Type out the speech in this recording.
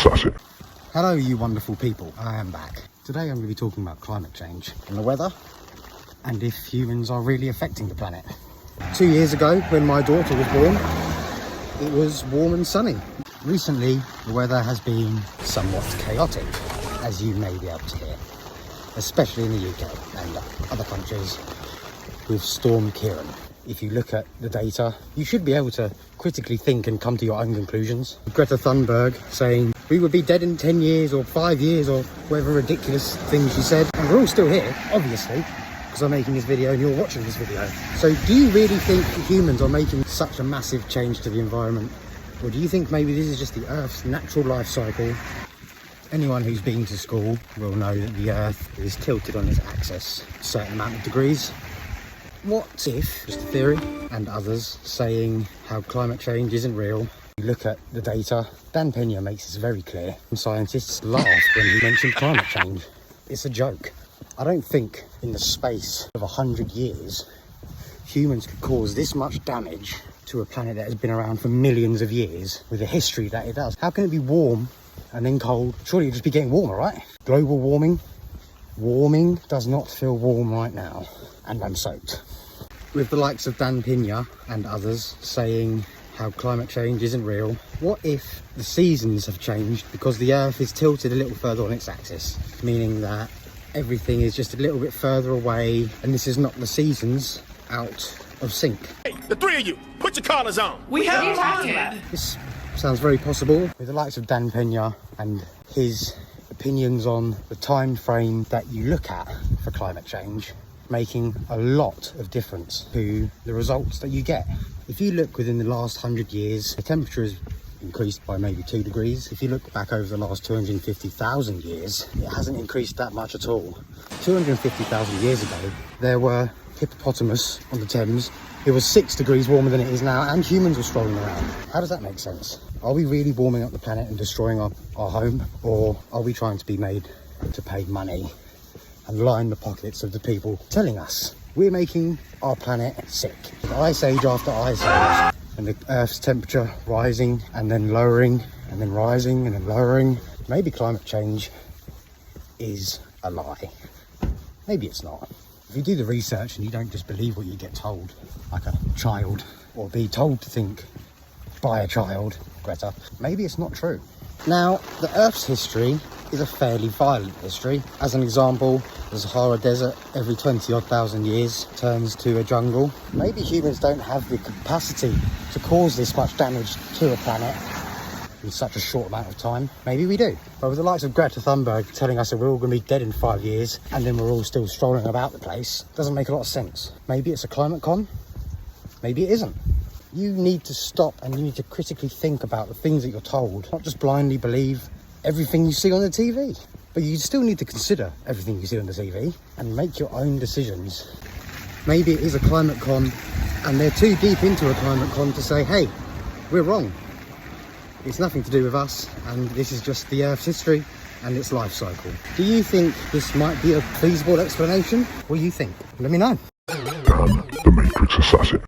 Assassin. Hello you wonderful people, I am back. Today I'm going to be talking about climate change and the weather and if humans are really affecting the planet. 2 years ago when my daughter was born, it was warm and sunny. Recently the weather has been somewhat chaotic, as you may be able to hear, especially in the UK and other countries with Storm Kieran. If you look at the data, you should be able to critically think and come to your own conclusions. Greta Thunberg saying we would be dead in 10 years or 5 years or whatever ridiculous things she said. And we're all still here, obviously, because I'm making this video and you're watching this video. So do you really think humans are making such a massive change to the environment? Or do you think maybe this is just the Earth's natural life cycle? Anyone who's been to school will know that the Earth is tilted on its axis a certain amount of degrees. What if, just a theory, and others saying how climate change isn't real? You look at the data, Dan Pena makes this very clear. Scientists laughed when he mentioned climate change. It's a joke. I don't think in the space of 100 years, humans could cause this much damage to a planet that has been around for millions of years with the history that it does. How can it be warm and then cold? Surely it'd just be getting warmer, right? Global warming. Warming does not feel warm right now. And I'm soaked. With the likes of Dan Pena and others saying how climate change isn't real, what if the seasons have changed because the Earth is tilted a little further on its axis, meaning that everything is just a little bit further away and this is not the seasons out of sync? Hey, the three of you, put your collars on. We have talking. This sounds very possible. With the likes of Dan Pena and his opinions on the time frame that you look at for climate change, making a lot of difference to the results that you get. If you look within the last 100 years, the temperature has increased by maybe 2 degrees. If you look back over the last 250,000 years, it hasn't increased that much at all. 250,000 years ago, there were hippopotamus on the Thames. It was 6 degrees warmer than it is now, and humans were strolling around. How does that make sense? Are we really warming up the planet and destroying our home? Or are we trying to be made to pay money and line the pockets of the people telling us we're making our planet sick? Ice age after ice age, and the Earth's temperature rising and then lowering and then rising and then lowering. Maybe climate change is a lie. Maybe it's not. If you do the research and you don't just believe what you get told, like a child, or be told to think by a child, Greta, maybe it's not true. Now, the Earth's history is a fairly violent history. As an example, the Sahara Desert every 20-odd thousand years turns to a jungle. Maybe humans don't have the capacity to cause this much damage to a planet in such a short amount of time. Maybe we do. But with the likes of Greta Thunberg telling us that we're all going to be dead in 5 years and then we're all still strolling about the place, doesn't make a lot of sense. Maybe it's a climate con. Maybe it isn't. You need to stop and you need to critically think about the things that you're told, not just blindly believe everything you see on the TV. But you still need to consider everything you see on the TV and make your own decisions. Maybe it is a climate con and they're too deep into a climate con to say, hey, we're wrong. It's nothing to do with us and this is just the Earth's history and its life cycle. Do you think this might be a feasible explanation? What do you think? Let me know. Dan, the Matrix Assassin.